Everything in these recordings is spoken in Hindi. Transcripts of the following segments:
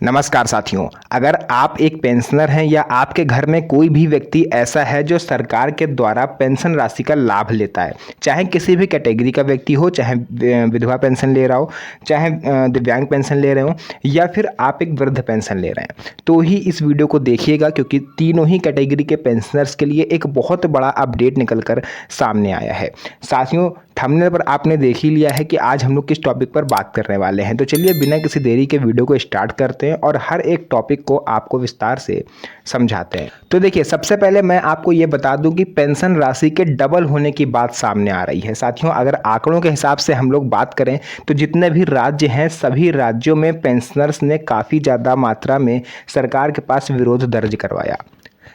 नमस्कार साथियों। अगर आप एक पेंशनर हैं या आपके घर में कोई भी व्यक्ति ऐसा है जो सरकार के द्वारा पेंशन राशि का लाभ लेता है, चाहे किसी भी कैटेगरी का व्यक्ति हो, चाहे विधवा पेंशन ले रहा हो, चाहे दिव्यांग पेंशन ले रहे हो या फिर आप एक वृद्ध पेंशन ले रहे हैं, तो ही इस वीडियो को देखिएगा क्योंकि तीनों ही कैटेगरी के पेंशनर्स के लिए एक बहुत बड़ा अपडेट निकल कर सामने आया है। साथियों, थंबनेल पर आपने देख ही लिया है कि आज हम लोग किस टॉपिक पर बात करने वाले हैं, तो चलिए बिना किसी देरी के वीडियो को स्टार्ट करते हैं और हर एक टॉपिक को आपको विस्तार से समझाते हैं। तो देखिए, सबसे पहले मैं आपको ये बता दूं कि पेंशन राशि के डबल होने की बात सामने आ रही है। साथियों, अगर आंकड़ों के हिसाब से हम लोग बात करें तो जितने भी राज्य हैं सभी राज्यों में पेंशनर्स ने काफ़ी ज़्यादा मात्रा में सरकार के पास विरोध दर्ज करवाया।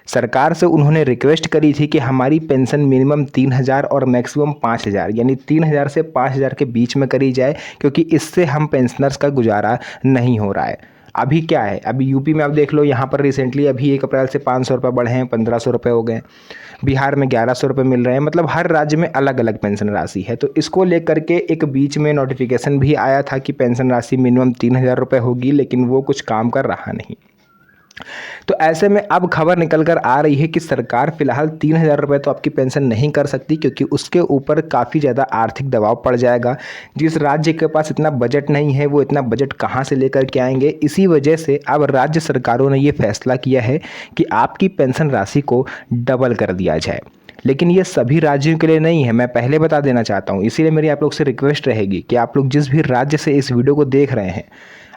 सरकार से उन्होंने रिक्वेस्ट करी थी कि हमारी पेंशन मिनिमम 3,000 और मैक्सिमम 5,000 यानी 3,000 से 5,000 के बीच में करी जाए, क्योंकि इससे हम पेंशनर्स का गुजारा नहीं हो रहा है। अभी क्या है, अभी यूपी में आप देख लो, यहाँ पर रिसेंटली अभी 1 अप्रैल से 500 रुपये बढ़े हैं, 1,500 रुपये हो गए। बिहार में 1,100 रुपये मिल रहे हैं। मतलब हर राज्य में अलग अलग पेंशन राशि है। तो इसको लेकर के एक बीच में नोटिफिकेशन भी आया था कि पेंशन राशि मिनिमम 3,000 रुपये होगी, लेकिन वो कुछ काम कर रहा नहीं। तो ऐसे में अब खबर निकल कर आ रही है कि सरकार फिलहाल 3,000 रुपये तो आपकी पेंशन नहीं कर सकती, क्योंकि उसके ऊपर काफ़ी ज़्यादा आर्थिक दबाव पड़ जाएगा। जिस राज्य के पास इतना बजट नहीं है वो इतना बजट कहाँ से लेकर के आएंगे। इसी वजह से अब राज्य सरकारों ने ये फैसला किया है कि आपकी पेंशन राशि को डबल कर दिया जाए। लेकिन ये सभी राज्यों के लिए नहीं है, मैं पहले बता देना चाहता हूँ। इसीलिए मेरी आप लोग से रिक्वेस्ट रहेगी कि आप लोग जिस भी राज्य से इस वीडियो को देख रहे हैं,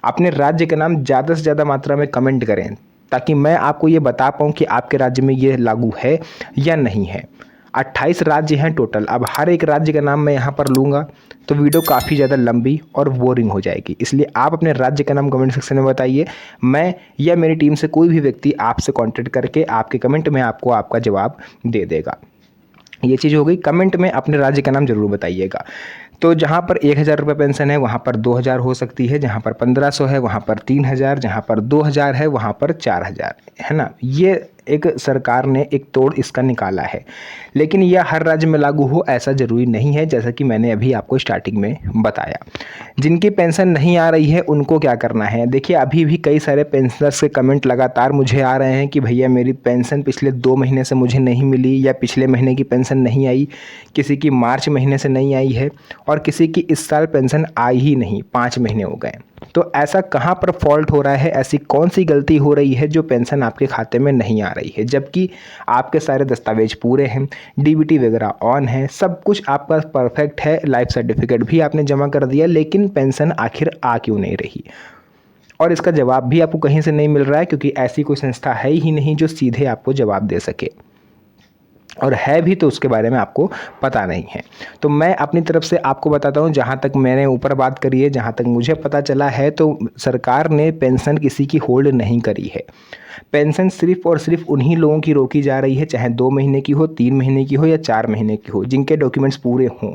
अपने राज्य का नाम ज़्यादा से ज़्यादा मात्रा में कमेंट करें, ताकि मैं आपको ये बता पाऊँ कि आपके राज्य में ये लागू है या नहीं है। 28 राज्य हैं टोटल। अब हर एक राज्य का नाम मैं यहाँ पर लूँगा तो वीडियो काफ़ी ज़्यादा लंबी और बोरिंग हो जाएगी। इसलिए आप अपने राज्य का नाम कमेंट सेक्शन में बताइए। मैं या मेरी टीम से कोई भी व्यक्ति आपसे कॉन्टेक्ट करके आपके कमेंट में आपको आपका जवाब दे देगा। ये चीज़ हो गई। कमेंट में अपने राज्य का नाम जरूर बताइएगा। तो जहाँ पर 1,000 रुपये पेंशन है वहाँ पर 2,000 हो सकती है, जहाँ पर 1,500 है वहाँ पर 3,000, जहाँ पर 2,000 है वहाँ पर 4,000, है ना। ये एक सरकार ने एक तोड़ इसका निकाला है, लेकिन यह हर राज्य में लागू हो ऐसा ज़रूरी नहीं है, जैसा कि मैंने अभी आपको स्टार्टिंग में बताया। जिनकी पेंशन नहीं आ रही है उनको क्या करना है, देखिए अभी भी कई सारे पेंशनर्स के कमेंट लगातार मुझे आ रहे हैं कि भैया मेरी पेंशन पिछले 2 महीने से मुझे नहीं मिली, या पिछले महीने की पेंशन नहीं आई, किसी की मार्च महीने से नहीं आई है और किसी की इस साल पेंशन आई ही नहीं, 5 महीने हो गए। तो ऐसा कहाँ पर फॉल्ट हो रहा है, ऐसी कौन सी गलती हो रही है जो पेंशन आपके खाते में नहीं आ रही है, जबकि आपके सारे दस्तावेज पूरे हैं, डीबीटी वगैरह ऑन है, सब कुछ आपका परफेक्ट है, लाइफ सर्टिफिकेट भी आपने जमा कर दिया, लेकिन पेंशन आखिर आ क्यों नहीं रही। और इसका जवाब भी आपको कहीं से नहीं मिल रहा है, क्योंकि ऐसी कोई संस्था है ही नहीं जो सीधे आपको जवाब दे सके, और है भी तो उसके बारे में आपको पता नहीं है। तो मैं अपनी तरफ से आपको बताता हूँ, जहाँ तक मैंने ऊपर बात करी है, जहाँ तक मुझे पता चला है, तो सरकार ने पेंशन किसी की होल्ड नहीं करी है। पेंशन सिर्फ और सिर्फ उन्हीं लोगों की रोकी जा रही है, चाहे 2 महीने की हो, 3 महीने की हो या 4 महीने की हो, जिनके डॉक्यूमेंट्स पूरे हों,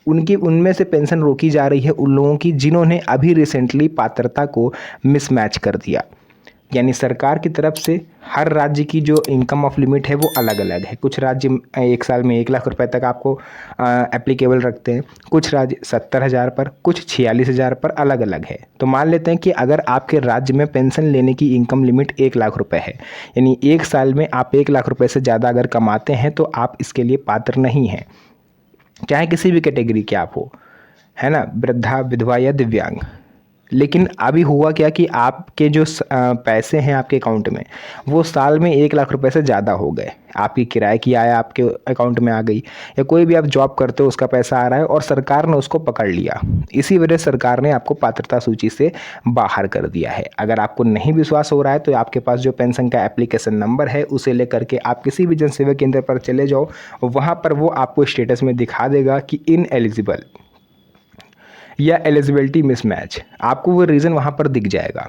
उनकी उनमें से पेंशन रोकी जा रही है उन लोगों की जिन्होंने अभी रिसेंटली पात्रता को मिसमैच कर दिया। यानी सरकार की तरफ से हर राज्य की जो इनकम ऑफ लिमिट है वो अलग अलग है। कुछ राज्य एक साल में 1,00,000 रुपए तक आपको एप्लीकेबल रखते हैं, कुछ राज्य 70,000 पर, कुछ 46,000 पर, अलग अलग है। तो मान लेते हैं कि अगर आपके राज्य में पेंशन लेने की इनकम लिमिट 1,00,000 रुपये है, यानी एक साल में आप 1,00,000 रुपये से ज़्यादा अगर कमाते हैं तो आप इसके लिए पात्र नहीं हैं, चाहे किसी भी कैटेगरी के आप हो, है ना, वृद्धा, विधवा या दिव्यांग। लेकिन अभी हुआ क्या कि आपके जो पैसे हैं आपके अकाउंट में, वो साल में 1,00,000 रुपए से ज़्यादा हो गए। आपकी किराए की आय आपके अकाउंट में आ गई, या कोई भी आप जॉब करते हो उसका पैसा आ रहा है और सरकार ने उसको पकड़ लिया। इसी वजह सरकार ने आपको पात्रता सूची से बाहर कर दिया है। अगर आपको नहीं विश्वास हो रहा है तो आपके पास जो पेंशन का एप्लीकेशन नंबर है उसे लेकर के आप किसी भी जन सेवा केंद्र पर चले जाओ, वहाँ पर वो आपको स्टेटस में दिखा देगा कि इनएलिजिबल या एलिजिबिलिटी मिसमैच, आपको वो रीज़न वहाँ पर दिख जाएगा।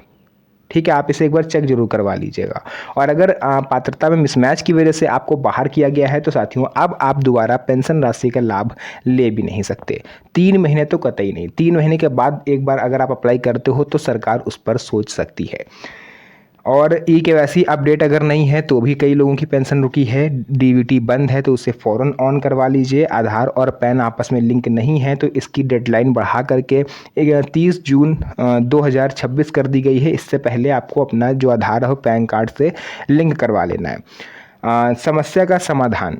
ठीक है, आप इसे एक बार चेक जरूर करवा लीजिएगा। और अगर पात्रता में मिसमैच की वजह से आपको बाहर किया गया है तो साथियों अब आप दोबारा पेंशन राशि का लाभ ले भी नहीं सकते। 3 महीने तो कतई नहीं, 3 महीने के बाद एक बार अगर आप अप्लाई करते हो तो सरकार उस पर सोच सकती है। और ई-केवाईसी अपडेट अगर नहीं है तो भी कई लोगों की पेंशन रुकी है। डीबीटी बंद है तो उसे फ़ौरन ऑन करवा लीजिए। आधार और पैन आपस में लिंक नहीं है तो इसकी डेडलाइन बढ़ा करके 30 जून 2026 कर दी गई है। इससे पहले आपको अपना जो आधार हो पैन कार्ड से लिंक करवा लेना है। समस्या का समाधान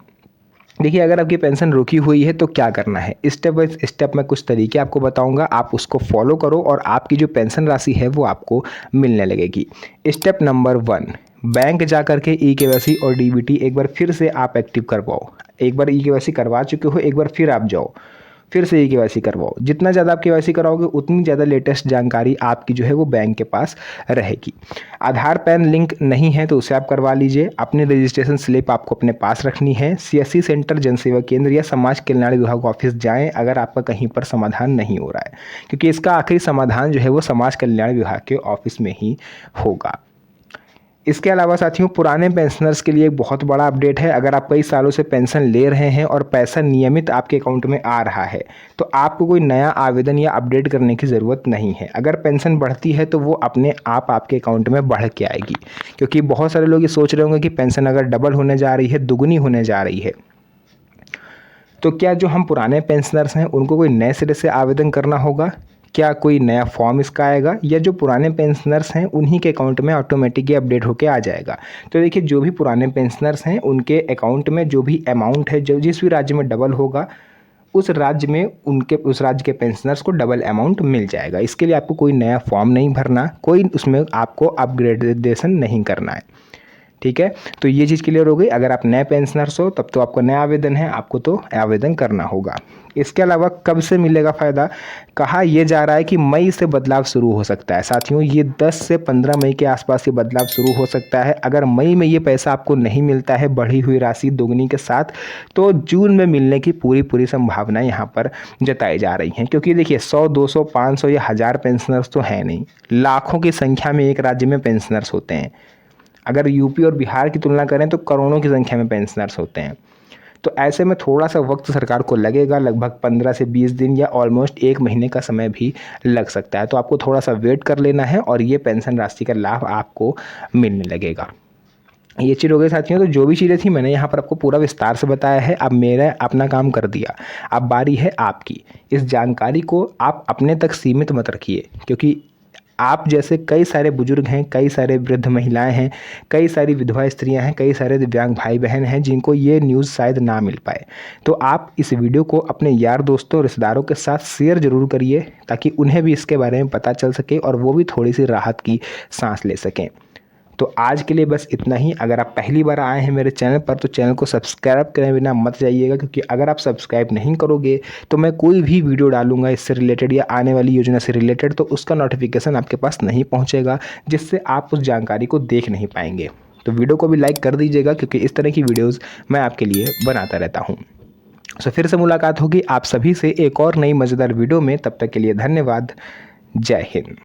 देखिए, अगर आपकी पेंशन रुकी हुई है तो क्या करना है, स्टेप बाय स्टेप मैं कुछ तरीके आपको बताऊंगा, आप उसको फॉलो करो और आपकी जो पेंशन राशि है वो आपको मिलने लगेगी। स्टेप नंबर 1, बैंक जा कर के ई-केवाईसी और डीबीटी एक बार फिर से आप एक्टिव करवाओ। एक बार ई-केवाईसी करवा चुके हो, एक बार फिर आप जाओ, फिर से ई-केवाईसी करवाओ। जितना ज़्यादा आप केवाईसी कराओगे उतनी ज़्यादा लेटेस्ट जानकारी आपकी जो है वो बैंक के पास रहेगी। आधार पैन लिंक नहीं है तो उसे आप करवा लीजिए। अपनी रजिस्ट्रेशन स्लिप आपको अपने पास रखनी है। सीएससी सेंटर, जनसेवा केंद्र या समाज कल्याण विभाग ऑफिस जाएं अगर आपका कहीं पर समाधान नहीं हो रहा है, क्योंकि इसका आखिरी समाधान जो है वो समाज कल्याण विभाग के ऑफिस में ही होगा। इसके अलावा साथियों, पुराने पेंशनर्स के लिए एक बहुत बड़ा अपडेट है। अगर आप कई सालों से पेंशन ले रहे हैं और पैसा नियमित आपके अकाउंट में आ रहा है तो आपको कोई नया आवेदन या अपडेट करने की ज़रूरत नहीं है। अगर पेंशन बढ़ती है तो वो अपने आप आपके अकाउंट में बढ़ के आएगी, क्योंकि बहुत सारे लोग ये सोच रहे होंगे कि पेंशन अगर डबल होने जा रही है, दुगनी होने जा रही है, तो क्या जो हम पुराने पेंशनर्स हैं उनको कोई नए सिरे से आवेदन करना होगा? क्या कोई नया फॉर्म इसका आएगा, या जो पुराने पेंशनर्स हैं उन्हीं के अकाउंट में ऑटोमेटिक ये अपडेट होके आ जाएगा? तो देखिए, जो भी पुराने पेंशनर्स हैं उनके अकाउंट में जो भी अमाउंट है, जो जिस भी राज्य में डबल होगा उस राज्य में उस राज्य के पेंशनर्स को डबल अमाउंट मिल जाएगा। इसके लिए आपको कोई नया फॉर्म नहीं भरना, कोई उसमें आपको अपग्रेडेशन नहीं करना है। ठीक है, तो ये चीज़ क्लियर हो गई। अगर आप नए पेंशनर्स हो तब तो आपको नया आवेदन है, आपको तो आवेदन करना होगा। इसके अलावा कब से मिलेगा फ़ायदा, कहा यह जा रहा है कि मई से बदलाव शुरू हो सकता है। साथियों, ये 10 से 15 मई के आसपास ये बदलाव शुरू हो सकता है। अगर मई में ये पैसा आपको नहीं मिलता है बढ़ी हुई राशि दोगुनी के साथ, तो जून में मिलने की पूरी संभावना यहाँ पर जताई जा रही हैं। क्योंकि देखिए, 100, 200, 500 या 1000 पेंशनर्स तो हैं नहीं, लाखों की संख्या में एक राज्य में पेंशनर्स होते हैं। अगर यूपी और बिहार की तुलना करें तो करोड़ों की संख्या में पेंशनर्स होते हैं। तो ऐसे में थोड़ा सा वक्त सरकार को लगेगा, लगभग 15 से 20 दिन या ऑलमोस्ट 1 महीने का समय भी लग सकता है। तो आपको थोड़ा सा वेट कर लेना है और ये पेंशन राशि का लाभ आपको मिलने लगेगा। ये चीज़ हो गई साथियों। तो जो भी चीज़ें थी मैंने यहाँ पर आपको पूरा विस्तार से बताया है। अब मेरा अपना काम कर दिया, अब बारी है आपकी। इस जानकारी को आप अपने तक सीमित मत रखिए, क्योंकि आप जैसे कई सारे बुजुर्ग हैं, कई सारे वृद्ध महिलाएं हैं, कई सारी विधवा स्त्रियां हैं, कई सारे दिव्यांग भाई बहन हैं जिनको ये न्यूज़ शायद ना मिल पाए। तो आप इस वीडियो को अपने यार दोस्तों, रिश्तेदारों के साथ शेयर ज़रूर करिए, ताकि उन्हें भी इसके बारे में पता चल सके और वो भी थोड़ी सी राहत की सांस ले सकें। तो आज के लिए बस इतना ही। अगर आप पहली बार आए हैं मेरे चैनल पर तो चैनल को सब्सक्राइब करे बिना मत जाइएगा, क्योंकि अगर आप सब्सक्राइब नहीं करोगे तो मैं कोई भी वीडियो डालूंगा इससे रिलेटेड या आने वाली योजना से रिलेटेड तो उसका नोटिफिकेशन आपके पास नहीं पहुंचेगा, जिससे आप उस जानकारी को देख नहीं पाएंगे। तो वीडियो को भी लाइक कर दीजिएगा, क्योंकि इस तरह की वीडियोज़ मैं आपके लिए बनाता रहता हूँ। सो फिर से मुलाकात होगी आप सभी से एक और नई मज़ेदार वीडियो में। तब तक के लिए धन्यवाद। जय हिंद।